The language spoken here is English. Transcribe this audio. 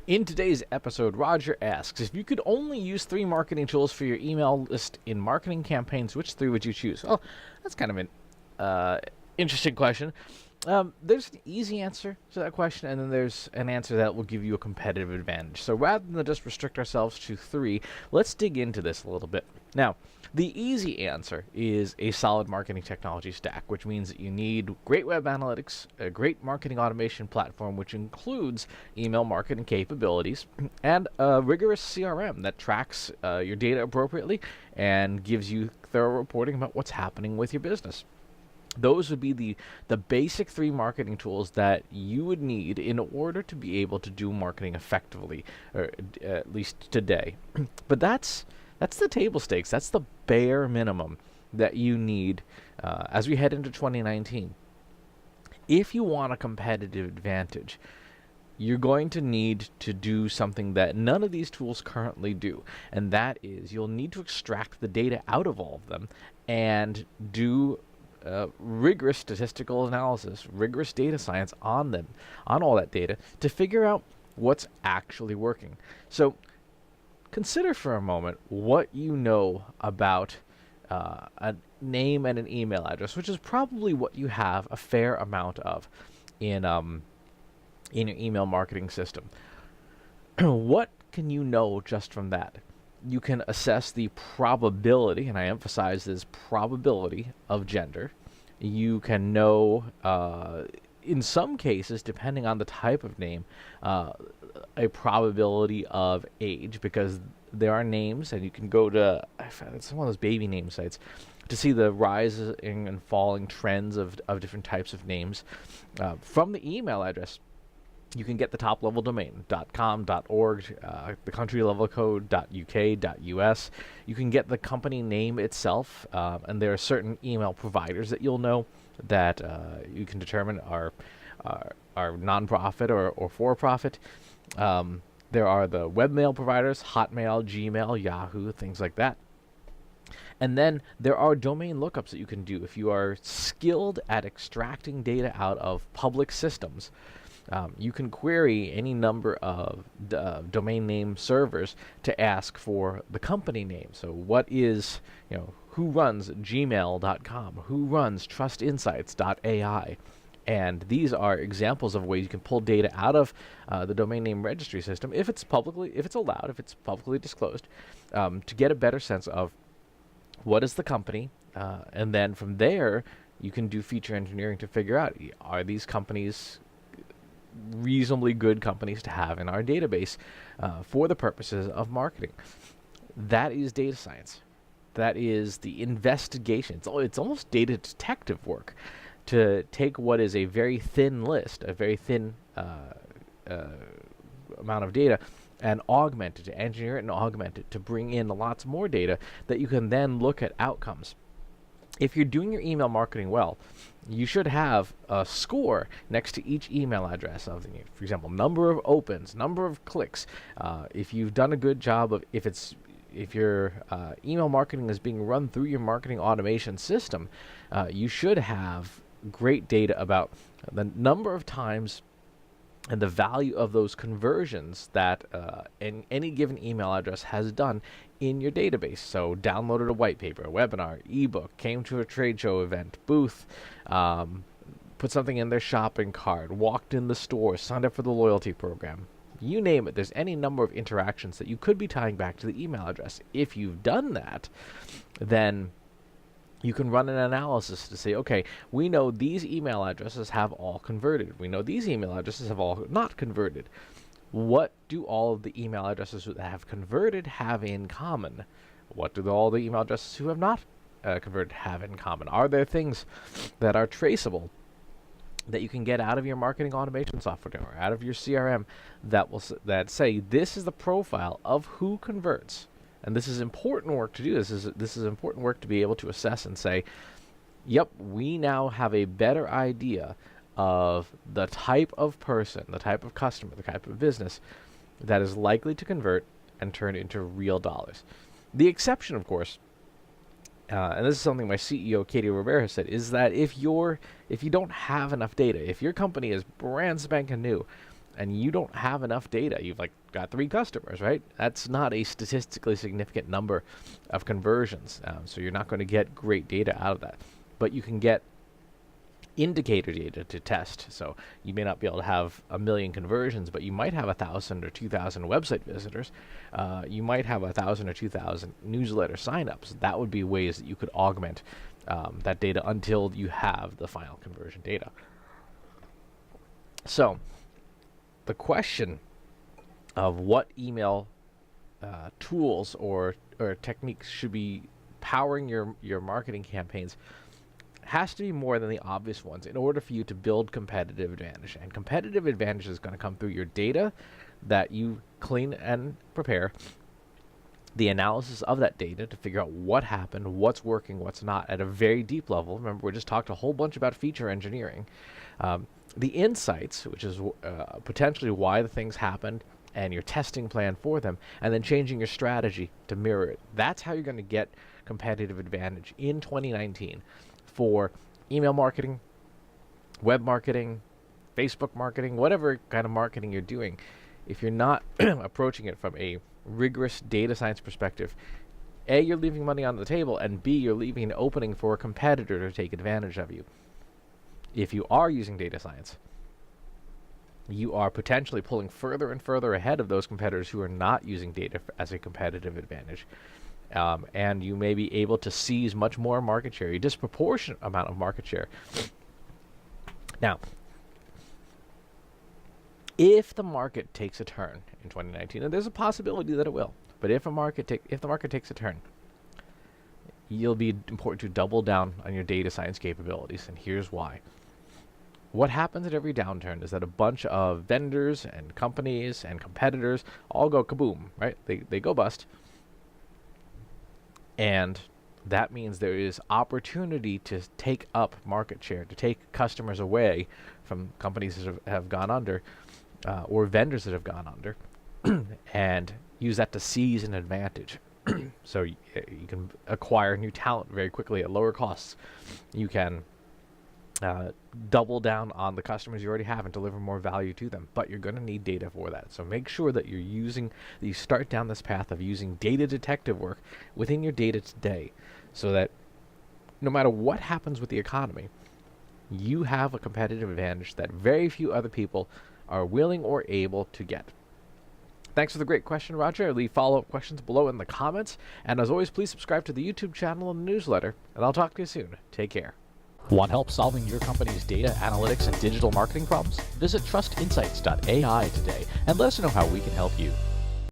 In today's episode, Roger asks, if you could only use 3 marketing tools for your email list in marketing campaigns, which 3 would you choose? Well, that's kind of an interesting question. There's an easy answer to that question, and then there's an answer that will give you a competitive advantage. So rather than just restrict ourselves to 3, let's dig into this a little bit. Now, the easy answer is a solid marketing technology stack, which means that you need great web analytics, a great marketing automation platform, which includes email marketing capabilities, and a rigorous CRM that tracks your data appropriately and gives you thorough reporting about what's happening with your business. Those would be the basic 3 marketing tools that you would need in order to be able to do marketing effectively, or at least today. But that's the table stakes. That's the bare minimum that you need as we head into 2019. If you want a competitive advantage, you're going to need to do something that none of these tools currently do, and that is you'll need to extract the data out of all of them and do rigorous statistical analysis, rigorous data science on them, on all that data, to figure out what's actually working. So consider for a moment what you know about a name and an email address, which is probably what you have a fair amount of in your email marketing system. What can you know just from that? You can assess the probability, and I emphasize this probability, of gender. You can know, in some cases, depending on the type of name, a probability of age, because there are names, and you can go to some of those baby name sites to see the rising and falling trends of different types of names. From the email address, you can get the top-level domain, .com, .org, the country-level code, .uk, .us. You can get the company name itself, and there are certain email providers that you'll know that you can determine are nonprofit or for-profit. There are the webmail providers, Hotmail, Gmail, Yahoo, things like that. And then there are domain lookups that you can do if you are skilled at extracting data out of public systems. You can query any number of domain name servers to ask for the company name. So what is, who runs gmail.com? Who runs trustinsights.ai? And these are examples of ways you can pull data out of the domain name registry system if it's allowed, if it's publicly disclosed, to get a better sense of what is the company, and then from there you can do feature engineering to figure out, are these companies reasonably good companies to have in our database for the purposes of marketing. That is data science. That is the investigation. It's almost data detective work to take what is a very thin list, a very thin amount of data, and augment it, to engineer it and augment it, to bring in lots more data that you can then look at outcomes. If you're doing your email marketing well, you should have a score next to each email address of, for example, number of opens, number of clicks. If you've done a good job of, if your email marketing is being run through your marketing automation system, you should have great data about the number of times and the value of those conversions that any given email address has done in your database. So downloaded a white paper, a webinar, ebook, came to a trade show event, booth, put something in their shopping cart, walked in the store, signed up for the loyalty program. You name it, there's any number of interactions that you could be tying back to the email address. If you've done that, then you can run an analysis to say, okay, we know these email addresses have all converted. We know these email addresses have all not converted. What do all of the email addresses that have converted have in common? What do all the email addresses who have not converted have in common? Are there things that are traceable that you can get out of your marketing automation software or out of your CRM that say this is the profile of who converts? And this is important work to do. This is important work to be able to assess and say, yep, we now have a better idea of the type of person, the type of customer, the type of business that is likely to convert and turn into real dollars. The exception, of course, and this is something my CEO, Katie Rivera, has said, is that if you don't have enough data, if your company is brand spanking new, and you don't have enough data. You've like got 3 customers, right? That's not a statistically significant number of conversions. So you're not going to get great data out of that, but you can get indicator data to test. So you may not be able to have 1 million conversions, but you might have 1,000 or 2,000 website visitors. You might have 1,000 or 2,000 newsletter signups. That would be ways that you could augment that data until you have the final conversion data. So the question of what email tools or techniques should be powering your marketing campaigns has to be more than the obvious ones in order for you to build competitive advantage. And competitive advantage is going to come through your data that you clean and prepare, the analysis of that data to figure out what happened, what's working, what's not at a very deep level. Remember, we just talked a whole bunch about feature engineering. The insights, which is potentially why the things happened, and your testing plan for them, and then changing your strategy to mirror it. That's how you're going to get competitive advantage in 2019 for email marketing, web marketing, Facebook marketing, whatever kind of marketing you're doing. If you're not approaching it from a rigorous data science perspective, A, you're leaving money on the table, and B, you're leaving an opening for a competitor to take advantage of you. If you are using data science, you are potentially pulling further and further ahead of those competitors who are not using data as a competitive advantage. And you may be able to seize much more market share, a disproportionate amount of market share. Now, if the market takes a turn in 2019, and there's a possibility that it will, but if the market takes a turn, you'll be important to double down on your data science capabilities, and here's why. What happens at every downturn is that a bunch of vendors and companies and competitors all go kaboom, right? They go bust. And that means there is opportunity to take up market share, to take customers away from companies that have gone under, or vendors that have gone under, and use that to seize an advantage. So you can acquire new talent very quickly at lower costs. You can double down on the customers you already have and deliver more value to them, but you're going to need data for that. So make sure that you start down this path of using data detective work within your data today, so that no matter what happens with the economy, you have a competitive advantage that very few other people are willing or able to get. Thanks for the great question, Roger. Leave follow-up questions below in the comments, and as always, please subscribe to the YouTube channel and the newsletter, and I'll talk to you soon. Take care. Want help solving your company's data analytics and digital marketing problems? Visit trustinsights.ai today and let us know how we can help you.